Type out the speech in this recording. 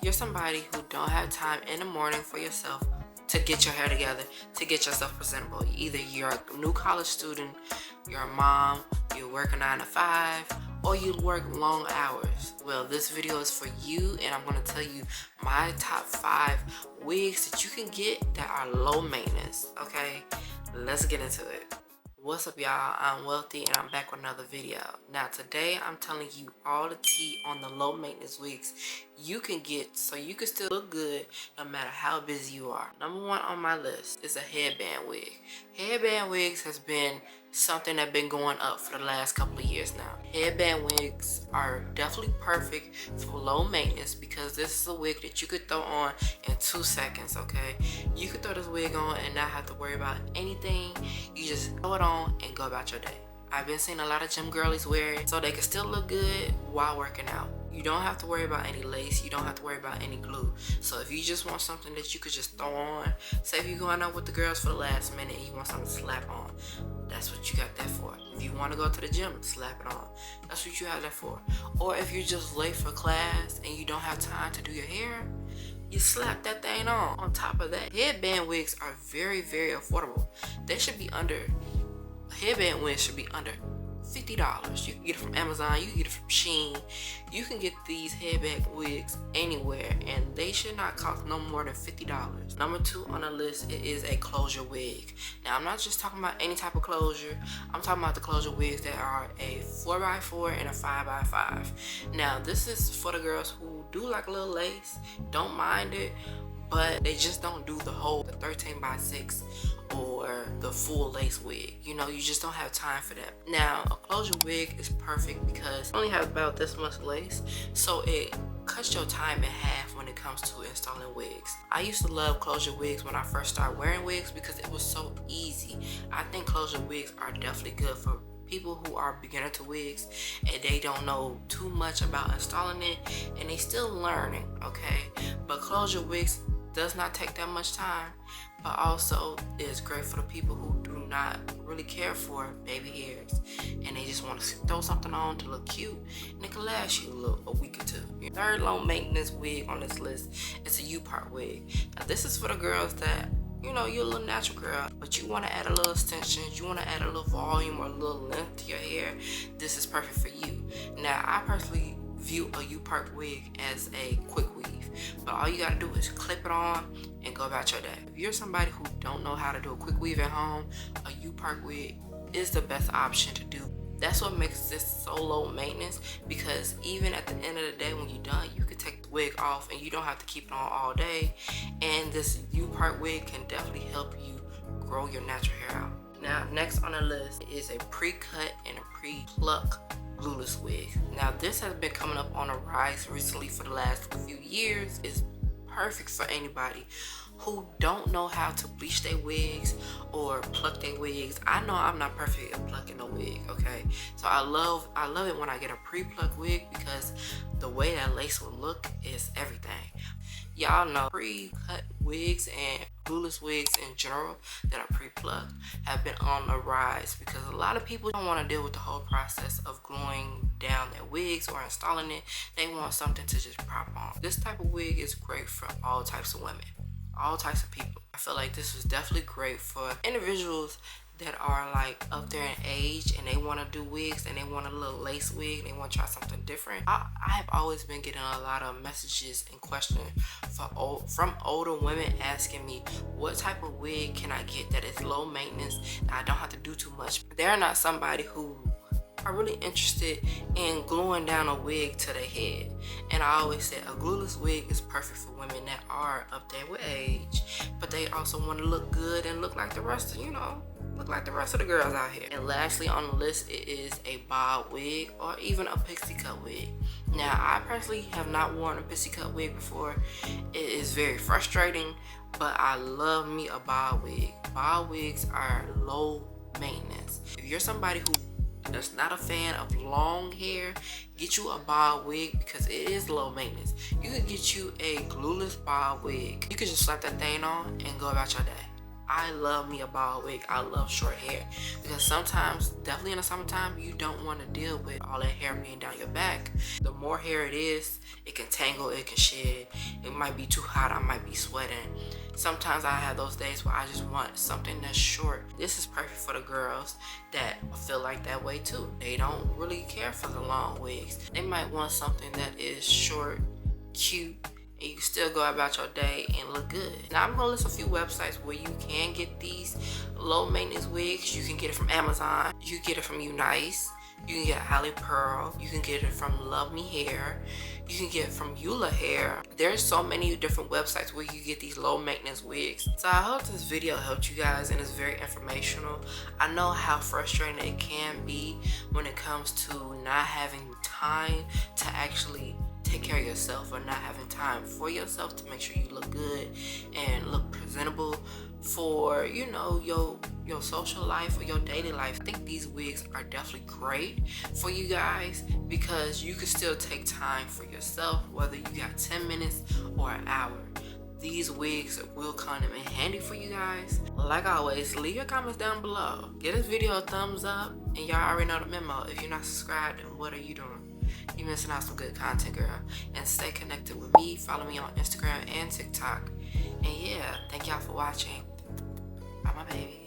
you're somebody who don't have time in the morning for yourself to get your hair together, to get yourself presentable. Either you're a new college student, you're a mom, you work a 9 to 5, or you work long hours. Well, this video is for you, and I'm going to tell you my top 5 wigs that you can get that are low maintenance. Okay, let's get into it. What's up, y'all? I'm Wealthy, and I'm back with another video. Now today I'm telling you all the tea on the low maintenance wigs you can get so you can still look good no matter how busy you are. Number 1 on my list is a headband wig. Headband wigs has been something that's been going up for the last couple of years now. Headband wigs are definitely perfect for low maintenance because this is a wig that you could throw on in 2 seconds. Okay, you could throw this wig on and not have to worry about anything. You just throw it on and go about your day. I've been seeing a lot of gym girlies wear it so they can still look good while working out. You don't have to worry about any lace. You don't have to worry about any glue. So if you just want something that you could just throw on, say if you're going out with the girls for the last minute and you want something to slap on, that's what you got that for. If you want to go to the gym, slap it on. That's what you have that for. Or if you're just late for class and you don't have time to do your hair, you slap that thing on. On top of that, headband wigs are very, very affordable. They should be under, headband wigs should be under $50. You can get it from Amazon, you can get it from Shein. You can get these headband wigs anywhere, and they should not cost no more than $50. Number 2 on the list is a closure wig. Now I'm not just talking about any type of closure. I'm talking about the closure wigs that are a 4x4 and a 5x5. Now this is for the girls who do like a little lace, don't mind it, but they just don't do the whole 13x6 or the full lace wig. You know, you just don't have time for that. Now a closure wig is perfect because you only have about this much lace, so it cuts your time in half when it comes to installing wigs. I used to love closure wigs when I first started wearing wigs because it was so easy. I think closure wigs are definitely good for people who are beginner to wigs and they don't know too much about installing it and they still learning. Okay, but closure wigs does not take that much time, but also is great for the people who do not really care for baby hairs and they just want to throw something on to look cute, and it can last you a week or 2. Your third low maintenance wig on this list is a U-part wig. Now this is for the girls that, you know, you're a little natural girl, but you want to add a little extensions, you want to add a little volume or a little length to your hair. This is perfect for you. Now I personally view a U-part wig as a quick weave, but all you gotta do is clip it on and go about your day. If you're somebody who don't know how to do a quick weave at home, a U-part wig is the best option to do. That's what makes this so low maintenance, because even at the end of the day when you're done, you can take the wig off and you don't have to keep it on all day, and this U-part wig can definitely help you grow your natural hair out. Now next on the list is a pre-cut and a pre-pluck Glueless wig. Now this has been coming up on a rise recently for the last few years. It's perfect for anybody who don't know how to bleach their wigs or pluck their wigs. I know I'm not perfect at plucking a wig, okay? So I love it when I get a pre-pluck wig because the way that lace will look is everything. Y'all know pre-cut wigs and glueless wigs in general that are pre-plucked have been on the rise because a lot of people don't want to deal with the whole process of gluing down their wigs or installing it. They want something to just prop on. This type of wig is great for all types of women, all types of people. I feel like this was definitely great for individuals that are like up there in age and they want to do wigs and they want a little lace wig and they want to try something different. I have always been getting a lot of messages and questions from older women asking me what type of wig can I get that is low maintenance and I don't have to do too much. They're not somebody who are really interested in gluing down a wig to their head. And I always said a glueless wig is perfect for women that are up there with age, but they also want to look good and look like the rest of, look like the rest of the girls out here. And lastly on the list, it is a bob wig or even a pixie cut wig. Now I personally have not worn a pixie cut wig before. It is very frustrating, but I love me a bob wig. Bob wigs are low maintenance. If you're somebody who that's not a fan of long hair, get you a bob wig because it is low maintenance. You can get you a glueless bob wig. You can just slap that thing on and go about your day. I love me a bob wig. I love short hair because sometimes, definitely in the summertime, you don't want to deal with all that hair being down your back. The more hair it is, it can tangle, it can shed, might be too hot, I might be sweating. Sometimes I have those days where I just want something that's short. This is perfect for the girls that feel like that way too. They don't really care for the long wigs. They might want something that is short, cute, and you can still go about your day and look good. Now I'm gonna list a few websites where you can get these low maintenance wigs. You can get it from Amazon, you can get it from Unice, you can get Holly Pearl, you can get it from Love Me Hair, you can get it from Eula Hair. There's so many different websites where you get these low maintenance wigs. So I hope this video helped you guys and it's very informational. I know how frustrating it can be when it comes to not having time to actually take care of yourself, or not having time for yourself to make sure you look good and look presentable for, you know, your social life or your daily life. I think these wigs are definitely great for you guys because you can still take time for yourself, whether you got 10 minutes or an hour. These wigs will come in handy for you guys. Like always, leave your comments down below. Give this video a thumbs up, and y'all already know the memo. If you're not subscribed, then what are you doing? You're missing out some good content, girl. And stay connected with me. Follow me on Instagram and TikTok. And yeah, thank y'all for watching. Bye, my baby.